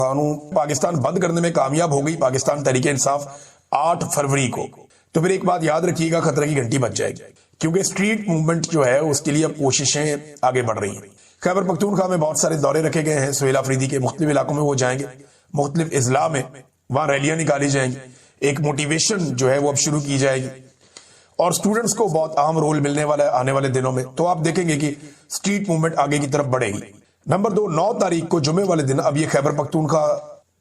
قانون پاکستان بند کرنے میں کامیاب ہو گئی پاکستان تحریک انصاف 8 فروری کو، تو پھر ایک بات یاد رکھیے گا، خطرے کی گھنٹی بج جائے گی، کیونکہ سٹریٹ موومنٹ جو ہے اس کے لیے اب کوششیں آگے بڑھ رہی ہیں۔ خیبر پختونخوا میں بہت سارے دورے رکھے گئے ہیں، سہیل آفریدی کے مختلف علاقوں میں وہ جائیں گے، مختلف اضلاع میں وہاں ریلیاں نکالی جائیں گی، ایک موٹیویشن جو ہے وہ اب شروع کی جائے گی، اور سٹوڈنٹس کو بہت اہم رول ملنے والا ہے آنے والے دنوں میں۔ تو آپ دیکھیں گے کہ سٹریٹ موومنٹ آگے کی طرف بڑھے گی۔ نمبر 2، 9 تاریخ کو جمعے والے دن اب یہ خیبر پختونخوا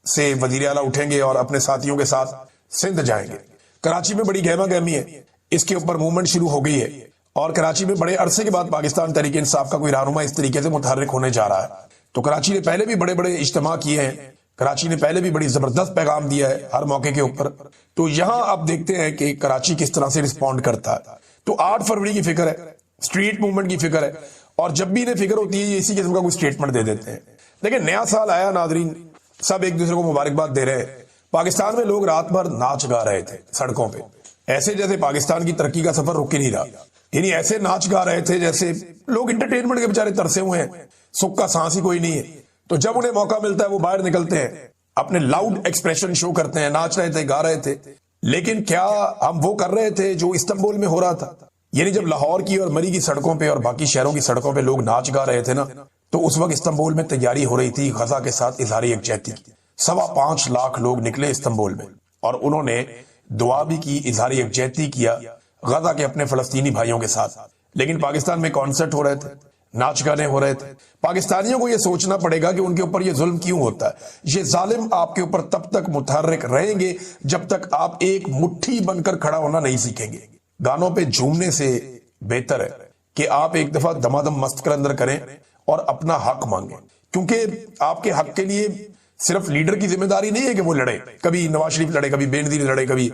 سے وزیر اعلیٰ اٹھیں گے اور اپنے ساتھیوں کے ساتھ سندھ جائیں گے۔ کراچی میں بڑی گہما گہمی ہے، اس کے اوپر موومنٹ شروع ہو گئی ہے، اور کراچی میں بڑے عرصے کے بعد پاکستان تحریک انصاف کا کوئی رہنما اس طریقے سے متحرک ہونے جا رہا ہے۔ تو کراچی نے پہلے بھی بڑے بڑے اجتماع کیے ہیں، کراچی نے پہلے بھی بڑی زبردست پیغام دیا ہے ہر موقع کے اوپر۔ تو یہاں آپ دیکھتے ہیں کہ کراچی کس طرح سے رسپونڈ کرتا ہے۔ تو 8 فروری کی فکر ہے، سٹریٹ موومنٹ کی فکر ہے، اور جب بھی انہیں فکر ہوتی ہے یہ اسی قسم کا کوئی سٹیٹمنٹ دے دیتے ہیں۔ لیکن نیا سال آیا ناظرین، سب ایک دوسرے کو مبارکباد دے رہے ہیں۔ پاکستان میں لوگ رات بھر ناچ گا رہے تھے سڑکوں پہ، ایسے جیسے پاکستان کی ترقی کا سفر رک ہی نہیں رہا، یعنی ایسے ناچ گا رہے تھے جیسے لوگ انٹرٹینمنٹ کے بیچارے ترسے ہوئے ہیں، سکھ کا سانس ہی کوئی نہیں ہے۔ تو جب انہیں موقع ملتا ہے وہ باہر نکلتے ہیں، اپنے لاؤڈ ایکسپریشن شو کرتے ہیں، ناچ رہے تھے، گا رہے تھے۔ لیکن کیا ہم وہ کر رہے تھے جو استنبول میں ہو رہا تھا؟ یعنی جب لاہور کی اور مری کی سڑکوں پہ اور باقی شہروں کی سڑکوں پہ لوگ ناچ گا رہے تھے نا، تو اس وقت استنبول میں تیاری ہو رہی تھی غزہ کے ساتھ اظہار یکجہتی کی۔ 5.25 لاکھ لوگ نکلے استنبول میں، اور انہوں نے دعا بھی کی، اظہار یکجہتی کیا غزہ کے اپنے فلسطینی بھائیوں کے ساتھ۔ لیکن پاکستان میں کانسرٹ ہو رہے تھے، ناچ گانے ہو رہے تھے۔ پاکستانیوں کو یہ سوچنا پڑے گا کہ ان کے اوپر یہ ظلم کیوں ہوتا ہے۔ یہ ظالم آپ کے اوپر تب تک متحرک رہیں گے جب تک آپ ایک مٹھی بن کر کھڑا ہونا نہیں سیکھیں گے۔ گانوں پہ جھومنے سے بہتر ہے کہ آپ ایک دفعہ دمادم مست کر اندر کریں اور اپنا حق مانگیں، کیونکہ آپ کے حق کے لیے صرف لیڈر کی ذمہ داری نہیں ہے کہ وہ لڑے، کبھی نواز شریف لڑے، کبھی بے نظیر لڑے، کبھی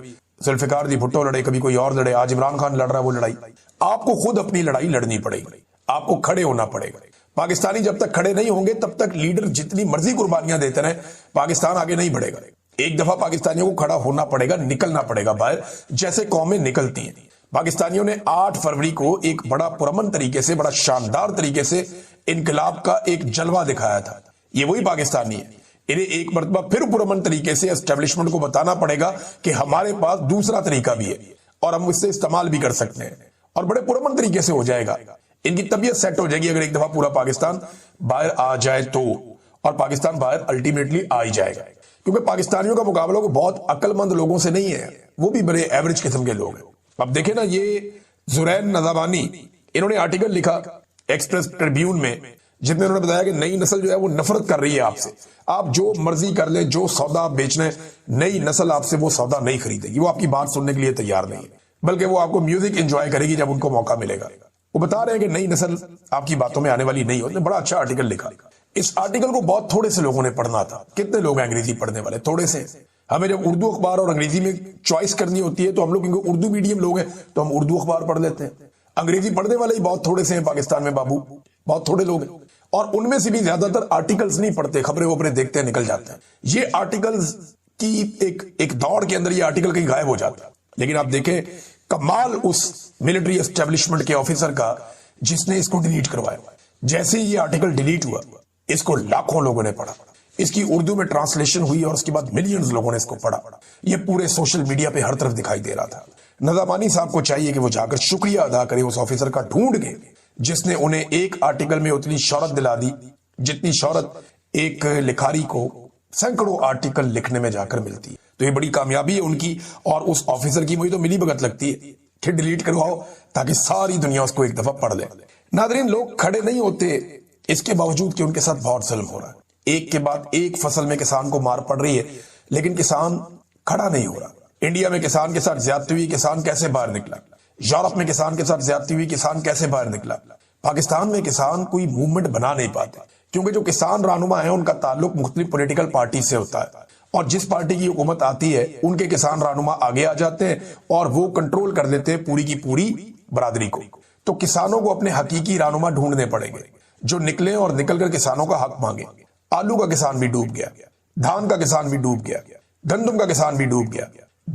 ذوالفقار دی بھٹو لڑے، کبھی کوئی اور لڑے، آج عمران خان لڑ رہا ہے وہ لڑائی۔ آپ کو خود اپنی لڑائی لڑنی پڑے گی، آپ کو کھڑے ہونا پڑے گا۔ پاکستانی جب تک کھڑے نہیں ہوں گے تب تک لیڈر جتنی مرضی قربانیاں دیتے رہیں پاکستان آگے نہیں بڑھے گا۔ ایک دفعہ پاکستانیوں کو کھڑا ہونا پڑے گا، نکلنا پڑے گا باہر، جیسے قومیں نکلتی ہیں۔ پاکستانیوں نے 8 فروری کو ایک بڑا پرامن طریقے سے، بڑا شاندار طریقے سے انقلاب کا ایک جلوہ دکھایا تھا۔ یہ وہی پاکستانی ہے، انہیں ایک مرتبہ پھر پرامن طریقے سے اسٹیبلشمنٹ کو بتانا پڑے گا کہ ہمارے پاس دوسرا طریقہ بھی ہے اور ہم اس سے استعمال بھی کر سکتے ہیں، اور بڑے پرامن طریقے سے ہو جائے گا۔ ان کی طبیعت سیٹ ہو جائے گی اگر ایک دفعہ پورا پاکستان باہر آ جائے تو، اور پاکستان باہر الٹیمیٹلی آ ہی جائے گا، کیونکہ پاکستانیوں کا مقابلہ کو بہت عقل مند لوگوں سے نہیں ہے، وہ بھی بڑے ایوریج قسم کے لوگ ہیں۔ اب دیکھیں نا، یہ زرین نظامانی انہوں نے آرٹیکل لکھا ایکسپریس ٹریبیون میں، جس میں انہوں نے بتایا کہ نئی نسل جو ہے وہ نفرت کر رہی ہے آپ سے، آپ جو مرضی کر لیں، جو سودا بیچنا ہے، نئی نسل آپ سے وہ سودا نہیں خریدے گی، وہ آپ کی بات سننے کے لیے تیار نہیں ہے، بلکہ وہ آپ کو میوزک انجوائے کرے گی جب ان کو موقع ملے گا۔ وہ بتا رہے ہیں کہ نئی نسل آپ کی باتوں میں آنے والی نہیں ہوتی۔ بڑا اچھا آرٹیکل لکھا۔ اس آرٹیکل کو بہت تھوڑے سے لوگوں نے پڑھنا تھا۔ کتنے لوگ ہیں انگریزی پڑھنے والے؟ تھوڑے سے۔ ہمیں جب اردو اخبار اور انگریزی میں چوائس کرنی ہوتی ہے تو ہم لوگ کیونکہ اردو میڈیم لوگ ہیں تو ہم اردو اخبار پڑھ لیتے ہیں۔ انگریزی پڑھنے والے ہی بہت تھوڑے سے ہیں پاکستان میں بابو، بہت تھوڑے لوگ ہیں، اور ان میں سے بھی زیادہ تر آرٹیکلز نہیں پڑھتے، خبریں وبریں دیکھتے ہیں نکل جاتے ہیں۔ یہ آرٹیکلز کی ایک دوڑ کے اندر یہ آرٹیکل کہیں غائب ہو جاتا ہے۔ لیکن آپ دیکھیں کمال اس ملٹری اسٹیبلشمنٹ کے آفیسر کا جس نے اس کو ڈیلیٹ کروایا۔ جیسے یہ آرٹیکل ڈیلیٹ ہوا اس کو لاکھوں لوگوں نے پڑھا، اس کی اردو میں ٹرانسلیشن ہوئی اور اس کے بعد ملینز لوگوں نے اس کو پڑھا۔ یہ پورے سوشل میڈیا پہ ہر طرف دکھائی دے رہا تھا۔ نظامانی صاحب کو چاہیے کہ وہ جا کر شکریہ ادا کرے اس آفیسر کا ڈھونڈ کے جس نے انہیں ایک آرٹیکل میں اتنی شہرت دلا دی جتنی شہرت ایک لکھاری کو سینکڑوں آرٹیکل لکھنے میں جا کر ملتی ہے۔ تو یہ بڑی کامیابی ہے ان کی، اور اس آفیسر کی مجھے تو ملی بھگت لگتی ہے کہ ڈیلیٹ کرواؤ تاکہ ساری دنیا اس کو ایک دفعہ پڑھ لے۔ ناظرین، لوگ کھڑے نہیں ہوتے اس کے باوجود کہ ان کے ساتھ بہت ظلم ہو رہا ہے۔ ایک کے بعد ایک فصل میں کسان کو مار پڑ رہی ہے، لیکن کسان کھڑا نہیں ہو رہا۔ انڈیا میں کسان کے ساتھ زیادتی ہوئی، کسان کیسے باہر نکلا؟ یورپ میں کسان کے ساتھ زیادتی ہوئی، کسان کیسے باہر نکلا؟ پاکستان میں کسان کوئی موومنٹ بنا نہیں پاتے، کیونکہ جو کسان رہنما ہیں ان کا تعلق مختلف پولیٹیکل پارٹی سے ہوتا ہے، اور جس پارٹی کی حکومت آتی ہے ان کے کسان رہنما آگے آ جاتے ہیں اور وہ کنٹرول کر دیتے ہیں پوری کی پوری برادری کو۔ تو کسانوں کو اپنے حقیقی رہنما ڈھونڈنے پڑیں گے جو نکلیں اور نکل کر کسانوں کا حق مانگیں۔ آلو کا کسان بھی ڈوب گیا، دھان کا کسان بھی ڈوب گیا، گندم کا کسان بھی ڈوب گیا،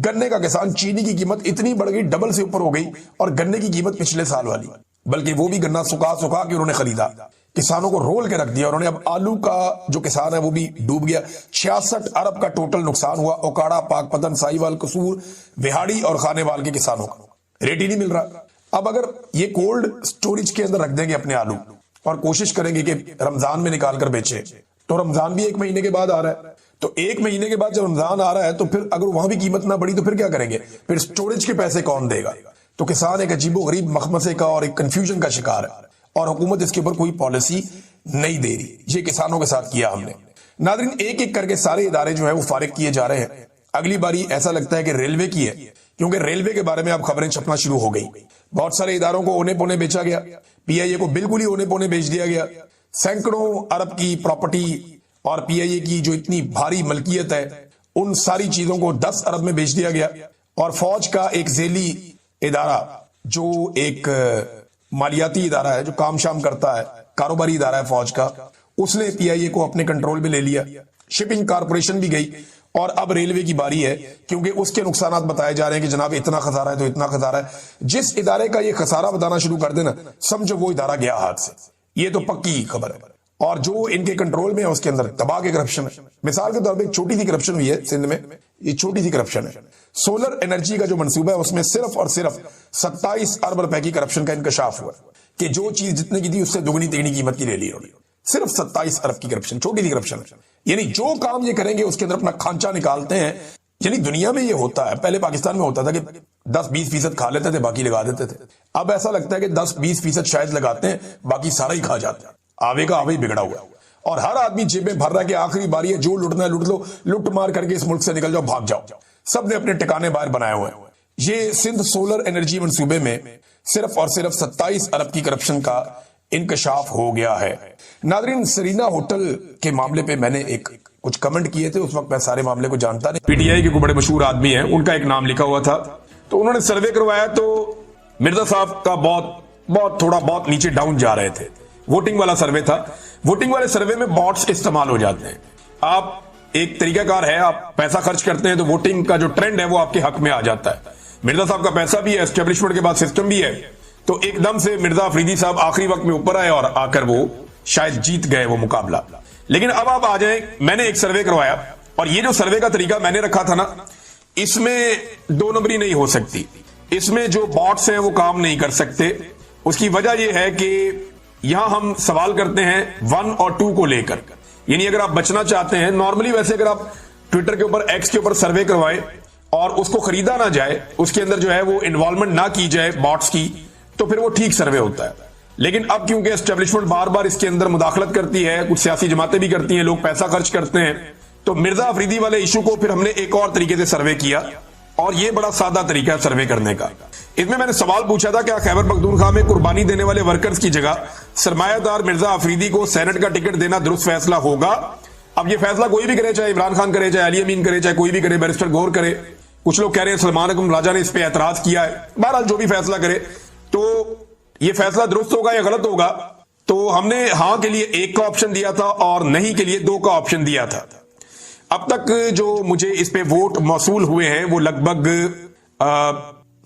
گنے کا کسان، چینی کی قیمت اتنی بڑھ گئی، ڈبل سے اوپر ہو گئی، اور گنے کی قیمت پچھلے سال والی، بلکہ وہ بھی گنا سکھا کے انہوں نے خریدا۔ किसानों को रोल के रख दिया उन्होंने। अब आलू का जो किसान है वो भी डूब गया। 66 अरब का टोटल नुकसान हुआ ओकाड़ा, पाकपतन, साहिवाल, कसूर, विहाड़ी और खानेवाल के किसानों का। रेट ही नहीं मिल रहा। अब अगर ये कोल्ड स्टोरेज के अंदर रख देंगे अपने आलू और कोशिश करेंगे कि रमजान में निकाल कर बेचे, तो रमजान भी 1 महीने के बाद आ रहा है, तो 1 महीने के बाद जब रमजान आ रहा है तो फिर अगर वहां भी कीमत ना बढ़ी तो फिर क्या करेंगे? फिर स्टोरेज के पैसे कौन देगा? तो किसान एक अजीबो गरीब मखमसे का और एक कंफ्यूजन का शिकार है और हुकूमत इसके ऊपर कोई पॉलिसी नहीं दे रही। ये किसानों के साथ किया हमने। नादरीन, एक एक करके सारे इदारे जो है वो फारिग किए जा रहे हैं। अगली बारी ऐसा लगता है कि रेलवे की है, क्योंकि रेलवे के बारे में अब खबरें छपना शुरू हो गई। बहुत सारे इदारों को ओने पोने बेचा गया, पीआईए को बिल्कुल ही ओने पोने बेच दिया गया। सैकड़ों अरब की प्रॉपर्टी और पीआईए की जो इतनी भारी मलकियत है उन सारी चीजों को 10 अरब में बेच दिया गया। और फौज का एक झेली इदारा जो एक मालियाती इदारा है, जो काम शाम करता है, कारोबारी इदारा है फौज का, उसने पीआईए को अपने कंट्रोल में ले लिया। शिपिंग कारपोरेशन भी गई और अब रेलवे की बारी है, क्योंकि उसके नुकसान बताए जा रहे हैं कि जनाब इतना खसारा है तो इतना खसारा है। जिस इदारे का ये खसारा बताना शुरू कर देना, समझो वो इदारा गया हाथ से। ये तो पक्की खबर है। और जो इनके कंट्रोल में है उसके अंदर तबाह के करप्शन है। मिसाल के तौर पर एक छोटी सी करप्शन हुई है सिंध में, ये छोटी सी करप्शन है। सोलर एनर्जी का जो मंसूबा है उसमें सिर्फ और सिर्फ 27 अरब रुपए की करप्शन का इंकशाफ हुआ कि जो चीज जितने की थी उससे दुगनी तिगनी कीमत की ले ली उन्होंने। सिर्फ 27 अरब की करप्शन, छोटी सी करप्शन। यानी जो काम ये करेंगे उसके अंदर अपना खांचा निकालते हैं। यानी दुनिया में ये होता है, पहले पाकिस्तान में होता था कि 10-20% खा लेते थे, बाकी लगा देते थे। अब ऐसा लगता है कि 10-20% शायद लगाते हैं, बाकी सारा ही खा जाते हैं। आवे का आवे ही बिगड़ा हुआ है और हर आदमी जेबें भर रहा है कि आखिरी बारी है, जो लुटना है लुट लो, लुट मार करके इस मुल्क से निकल जाओ, भाग जाओ। सब ने अपने ठिकाने बाहर बनाए हुए हैं। ये सिंध सोलर एनर्जी मंसूबे में सिर्फ और सिर्फ 27 अरब की करप्शन का इंकशाफ हो गया है। नादरीन, सरीना होटल के मामले पे मैंने कुछ कमेंट किए थे, उस वक्त मैं सारे मामले को जानता नहीं। पीटीआई के कोई बड़े मशहूर आदमी हैं, उनका एक नाम लिखा हुआ था, तो उन्होंने सर्वे करवाया तो मिर्जा साहब का बहुत नीचे डाउन जा रहे थे। वोटिंग वाला सर्वे था। वोटिंग वाले सर्वे में बॉट्स इस्तेमाल हो जाते हैं। आप एक तरीकाकार है, आप पैसा खर्च करते हैं तो वोटिंग का जो ट्रेंड है वो आपके हक में आ जाता है। मिर्जा साहब का पैसा भी है, एस्टेब्लिशमेंट के बाद सिस्टम भी है, तो एकदम से मिर्जा अफरीदी साहब आखिरी वक्त में ऊपर आए और आकर वो शायद जीत गए वो मुकाबला। लेकिन अब आप आ जाएं, मैंने एक सर्वे करवाया और ये जो सर्वे का तरीका मैंने रखा था ना, इसमें 2 नंबरी नहीं हो सकती। इसमें जो बॉट्स हैं वो काम नहीं कर सकते। उसकी वजह यह है कि यहां हम सवाल करते हैं 1 और 2 को लेकर। यानी अगर आप बचना चाहते हैं, नॉर्मली वैसे अगर आप ट्विटर के ऊपर, एक्स के ऊपर सर्वे करवाएं और उसको खरीदा ना जाए, उसके अंदर जो है वो इन्वॉल्वमेंट ना की जाए बॉट्स की, तो फिर वो ठीक सर्वे होता है। लेकिन अब क्योंकि एस्टेब्लिशमेंट बार बार इसके अंदर मुदाखलत करती है, कुछ सियासी जमातें भी करती हैं, लोग पैसा खर्च करते हैं, तो मिर्जा अफरीदी वाले इशू को फिर हमने एक और तरीके से सर्वे किया और ये बड़ा सादा तरीका है सर्वे करने का। इसमें मैंने सवाल पूछा था, क्या खैबर पख्तूनख्वा में कुर्बानी देने वाले वर्कर्स की जगह सरमायादार मिर्जा अफरीदी को सेनेट का टिकट देना दुरुस्त फैसला होगा? अब ये फैसला कोई भी करे, चाहे इमरान खान करे, चाहे अली अमीन करे, चाहे कोई भी करे, बैरिस्टर गौर करे, कुछ लोग कह रहे हैं सलमान अकरम राजा ने इस पे एतराज किया है। बहरहाल जो भी फैसला करे, तो ये फैसला दुरुस्त होगा या गलत होगा? तो हमने हां के लिए 1 का ऑप्शन दिया था और नहीं के लिए 2 का ऑप्शन दिया था। अब तक जो मुझे इस पे वोट मौसूल हुए हैं वो लगभग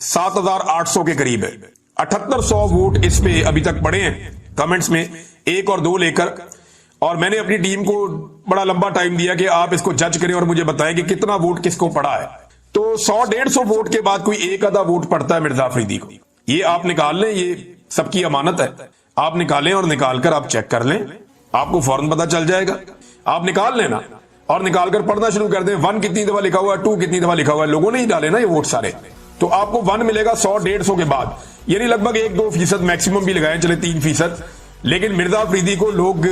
7,800 के करीब है। 7,800 वोट इस पे अभी तक पड़े हैं कमेंट्स में, 1 और 2 लेकर। और मैंने अपनी टीम को बड़ा लंबा टाइम दिया कि आप इसको जज करें और मुझे बताएं कि कितना वोट किसको पड़ा है। तो 100-150 वोट के बाद कोई एक आधा वोट पड़ता है मिर्जा अफरीदी को। ये आप निकाल लें, ये सबकी अमानत है। आप निकालें और निकालकर आप चेक कर लें, आपको फौरन पता चल जाएगा। आप निकाल लेना और निकालकर पढ़ना शुरू कर दें, 1 कितनी दफा लिखा हुआ है, 2 कितनी दफा लिखा हुआ है। लोगों ने ही डाले ना ये वोट सारे, तो आपको 1 मिलेगा 100-150 के बाद, यानी लगभग 1-2% मैक्सिमम भी लगाए चले 3%। लेकिन मिर्जा अफरीदी को लोग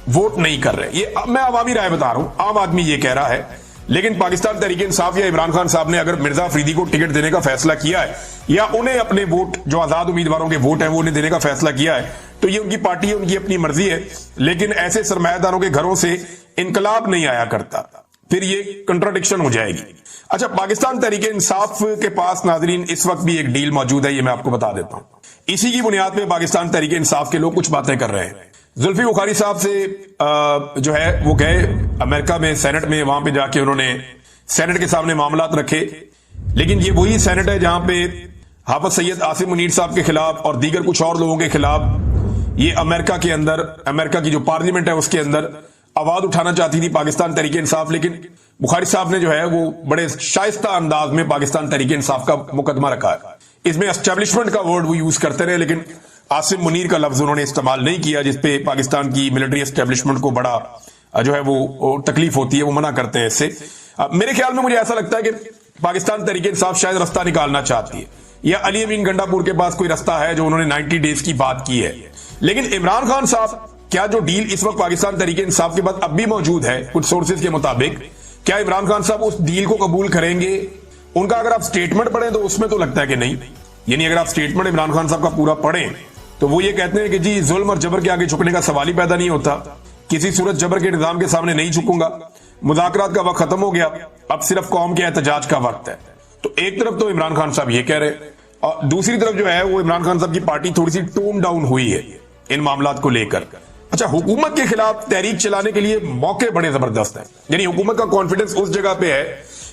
वोट नहीं कर रहे। ये मैं अवामी राय बता रहा हूं, आम आदमी ये कह रहा है। लेकिन पाकिस्तान तहरीक इंसाफ या इमरान खान साहब ने अगर मिर्जा अफरीदी को टिकट देने का फैसला किया है, या उन्हें अपने वोट जो आजाद उम्मीदवारों के वोट है वो उन्हें देने का फैसला किया है, तो ये उनकी पार्टी है, उनकी अपनी मर्जी है। लेकिन ऐसे सरमायादारों के घरों से इनकलाब नहीं आया करता, फिर ये कंट्राडिक्शन हो जाएगी। अच्छा, पाकिस्तान तहरीक इंसाफ के पास नाजरीन इस वक्त भी एक डील मौजूद है, ये मैं आपको बता देता हूं। इसी की बुनियाद पे पाकिस्तान तहरीक इंसाफ के लोग कुछ बातें कर रहे हैं। जुल्फी बुखारी साहब से जो है वो गए अमेरिका में सेनेट में, वहां पे जाके उन्होंने सेनेट के सामने मामलात रखे। लेकिन ये वही सेनेट है जहां पे हाफिज सैयद आसिम मुनीर साहब के खिलाफ और दीगर कुछ और लोगों के खिलाफ ये अमेरिका के अंदर, अमेरिका की जो पार्लियामेंट है उसके अंदर आवाज उठाना चाहती थी पाकिस्तान तहरीक इंसाफ, लेकिन बुखारी साहब ने जो है वो बड़े शाइस्ता अंदाज में पाकिस्तान तहरीक इंसाफ का मुकदमा रखा है। इसमें एस्टेब्लिशमेंट का वर्ड वो यूज करते रहे, लेकिन आसिम मुनीर का लफ्ज उन्होंने इस्तेमाल नहीं किया, जिसपे पाकिस्तान की मिलिट्री एस्टेब्लिशमेंट को बड़ा जो है वो तकलीफ होती है, वो मना करते हैं इससे। मेरे ख्याल में मुझे ऐसा लगता है कि पाकिस्तान तहरीक इंसाफ शायद रास्ता निकालना चाहती है, या अली अमीन गंडापुर के पास कोई रास्ता है जो उन्होंने 90 डेज की बात की है। लेकिन इमरान खान साहब, क्या जो डील इस वक्त पाकिस्तान तहरीक इंसाफ के बाद अब भी मौजूद है कुछ सोर्सेज के मुताबिक, क्या इमरान खान साहब उस डील को कबूल करेंगे? उनका अगर आप स्टेटमेंट पढ़ें तो उसमें तो लगता है कि नहीं। यानी अगर आप स्टेटमेंट इमरान खान साहब का पूरा पढ़ें तो वो ये कहते हैं कि जी जुल्म और जबर के आगे झुकने का सवाल ही पैदा नहीं होता, किसी सूरत जबर के निजाम के सामने नहीं झुकूंगा, मुज़ाकरात का वक्त खत्म हो गया, अब सिर्फ कौम के एहतजाज का वक्त है। तो एक तरफ तो इमरान खान साहब ये कह रहे हैं, और दूसरी तरफ जो है वो इमरान खान साहब की पार्टी थोड़ी सी टोन डाउन हुई है इन मामलात को लेकर। अच्छा, हुकूमत के खिलाफ तहरीक चलाने के लिए मौके बड़े जबरदस्त हैं। यानी हुकूमत का कॉन्फिडेंस उस जगह पे है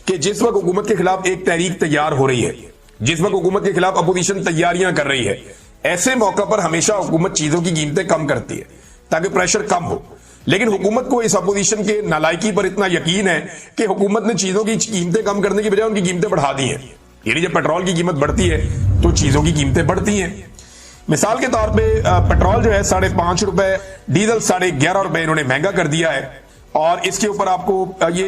कि जिस वक्त हुकूमत के खिलाफ एक तहरीक तैयार हो रही है, जिस वक्त हुकूमत के खिलाफ अपोजिशन तैयारियां कर रही है, ऐसे मौका पर हमेशा हुकूमत चीजों की कीमतें कम करती है ताकि प्रेशर कम हो। लेकिन हुकूमत को इस अपोजिशन के नालायकी पर इतना यकीन है कि हुकूमत ने चीजों की कीमतें कम करने की बजाय उनकी कीमतें बढ़ा दी हैं। यानी जब पेट्रोल की कीमत बढ़ती है तो चीजों की कीमतें बढ़ती हैं। मिसाल के तौर पे पेट्रोल जो है 5.5 रुपए, डीजल 11.5 रुपए इन्होंने महंगा कर दिया है, और इसके ऊपर आपको ये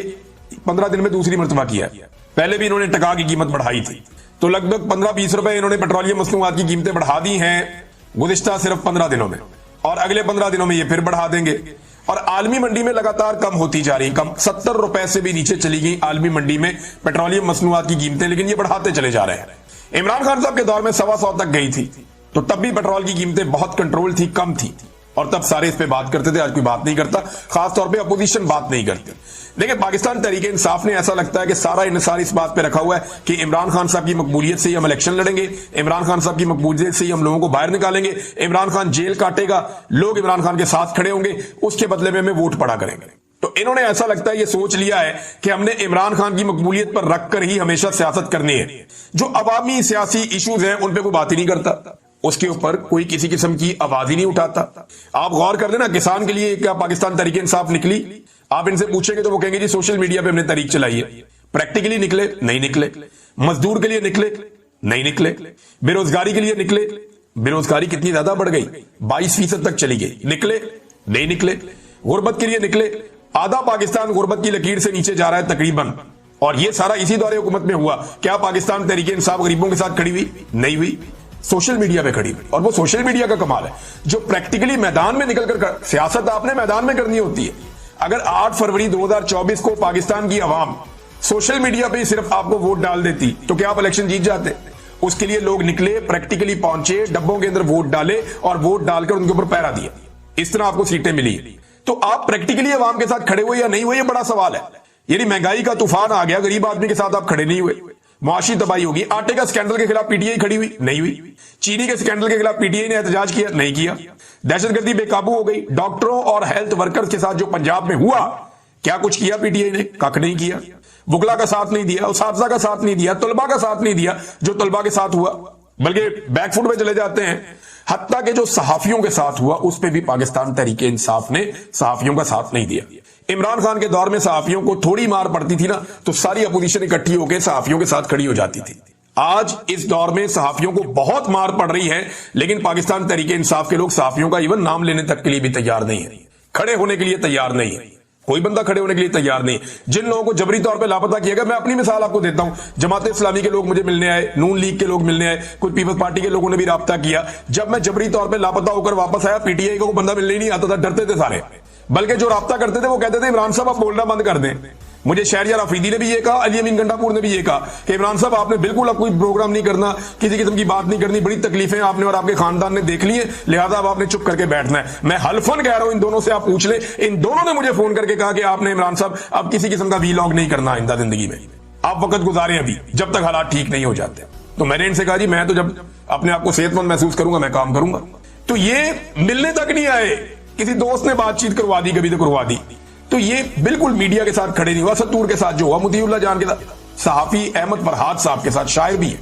15 दिन में दूसरी मर्तबा किया है। पहले भी इन्होंने टका की कीमत बढ़ाई थी, तो लगभग 15-20 रुपए इन्होंने पेट्रोलियम मसनूआत की कीमतें बढ़ा दी हैं गुज़िश्ता सिर्फ 15 दिनों में, और अगले 15 दिनों में ये फिर बढ़ा देंगे। और आलमी मंडी में लगातार कम होती जा रही, कम 70 रुपए से भी नीचे चली गई आलमी मंडी में पेट्रोलियम मसनूआत की कीमतें, लेकिन ये बढ़ाते चले जा रहे हैं। इमरान खान साहब के दौर में 125 तक गई थी, तो तब भी पेट्रोल की कीमतें बहुत कंट्रोल थी, कम थी, और तब सारे इस पे बात करते थे। आज कोई बात नहीं करता, खास तौर पे अपोजिशन बात नहीं करती। देखिए, पाकिस्तान तहरीक इंसाफ ने ऐसा लगता है कि सारा इन्हिसार इस बात पे रखा हुआ है कि इमरान खान साहब की मकबूलियत से ही हम इलेक्शन लड़ेंगे, इमरान खान साहब की मकबूलियत से ही हम लोगों को बाहर निकालेंगे, इमरान खान जेल काटेगा, लोग इमरान खान के साथ खड़े होंगे, उसके बदले में हमें वोट पड़ा करेंगे। तो इन्होंने ऐसा लगता है ये सोच लिया है कि हमने इमरान खान की मकबूलियत पर रखकर ही हमेशा सियासत करनी है। जो अवामी सियासी इशूज हैं उन पर कोई बात ही नहीं करता, उसके ऊपर कोई किसी किस्म की आवाज ही नहीं उठाता। आप गौर कर लेना, किसान के लिए क्या पाकिस्तान तहरीक इंसाफ निकली? आप इनसे पूछेंगे तो वो कहेंगे जी सोशल मीडिया पे हमने तहरीक चलाई है। प्रैक्टिकली निकले? नहीं निकले। मजदूर के लिए निकले? नहीं निकले। बेरोजगारी के लिए निकले? बेरोजगारी कितनी ज्यादा बढ़ गई, 22% तक चली गई, निकले? नहीं निकले। गुर्बत के लिए निकले? आधा पाकिस्तान गुर्बत की लकीर से नीचे जा रहा है तकरीबन, और ये सारा इसी दौरे हुकूमत में हुआ। क्या पाकिस्तान तहरीक इंसाफ गरीबों के साथ खड़ी हुई? नहीं हुई, सोशल मीडिया पे खड़ी हुई। और वो सोशल मीडिया का कमाल है, जो प्रैक्टिकली मैदान में निकलकर सियासत आपने मैदान में करनी होती है। अगर 8 फरवरी 2024 को पाकिस्तान की आवाम सोशल मीडिया पे सिर्फ आपको वोट डाल देती तो क्या आप इलेक्शन जीत जाते? उसके लिए लोग निकले, प्रैक्टिकली पहुंचे, डब्बों के अंदर वोट डाले और वोट डालकर उनके ऊपर पहरा दिया, इस तरह आपको सीटें मिली। तो आप प्रैक्टिकली आवाम के साथ खड़े हुए या नहीं हुए, ये बड़ा सवाल है। यानी महंगाई का तूफान आ गया, गरीब आदमी के साथ आप खड़े नहीं हुए, मुआशी तबाही होगी। आटे का स्कैंडल के खिलाफ पीटीआई खड़ी हुई? नहीं हुई। चीनी के स्कैंडल के खिलाफ पीटीआई ने एहतजाज किया? नहीं किया। दहशतगर्दी बेकाबू हो गई, डॉक्टरों और हेल्थ वर्कर्स के साथ जो पंजाब में हुआ, क्या कुछ किया पीटीआई ने? कख नहीं किया। वुकला का साथ नहीं दिया, उसातिज़ा का साथ नहीं दिया, तलबा का साथ नहीं दिया जो तलबा के साथ हुआ, बल्कि बैकफुट में चले जाते हैं। हत्ता के जो सहाफियों के साथ हुआ उस पर भी पाकिस्तान तहरीक इंसाफ ने सहाफियों का साथ नहीं दिया। इमरान खान के दौर में सहाफियों को थोड़ी मार पड़ती थी ना, तो सारी अपोजिशन इकट्ठी होकर सहाफियों के साथ खड़ी हो जाती थी। आज इस दौर में सहाफियों को बहुत मार पड़ रही है, लेकिन पाकिस्तान तहरीक इंसाफ के लोग सहाफियों का इवन नाम लेने तक के लिए भी तैयार नहीं है, खड़े होने के लिए तैयार नहीं है। कोई बंदा खड़े होने के लिए तैयार नहीं। जिन लोगों को जबरी तौर पे लापता किया गया, मैं अपनी मिसाल आपको देता हूं, जमात इस्लामी के लोग मुझे मिलने आए, नून लीग के लोग मिलने आए, कुछ पीपल्स पार्टी के लोगों ने भी राब्ता किया। जब मैं जबरी तौर पे लापता होकर वापस आया, पीटीआई को बंदा मिलने ही नहीं आता था, डरते थे सारे। बल्कि जो राब्ता करते थे वो कहते थे इमरान साहब आप बोलना बंद कर दें। मुझे शहरियार अफरीदी ने भी ये कहा, अली अमीन गंडापुर ने भी ये कहा कि इमरान साहब आपने बिल्कुल अब कोई प्रोग्राम नहीं करना, किसी किस्म की बात नहीं करनी, बड़ी तकलीफें आपने और आपके खानदान ने देख ली है, लिहाजा अब आपने चुप करके बैठना है। मैं हल्फन कह रहा हूं, इन दोनों से आप पूछ ले, इन दोनों ने मुझे फोन करके कहा कि आपने इमरान साहब अब किसी किस्म का वीलॉग नहीं करना आइंदा जिंदगी में, आप वक्त गुजारें अभी जब तक हालात ठीक नहीं हो जाते। तो मैंने इनसे कहा जी मैं तो जब अपने आप को सेहतमंद महसूस करूंगा मैं काम करूंगा। तो ये मिलने तक नहीं आए, किसी दोस्त ने बातचीत करवा दी, कभी तो करवा दी। तो ये बिल्कुल मीडिया के साथ खड़े नहीं हुआ। सत्तूर के साथ जो हुआ, मुतीउल्लाह जान के साथ, सहाफी अहमद फरहाद साहब के साथ, शायर भी है,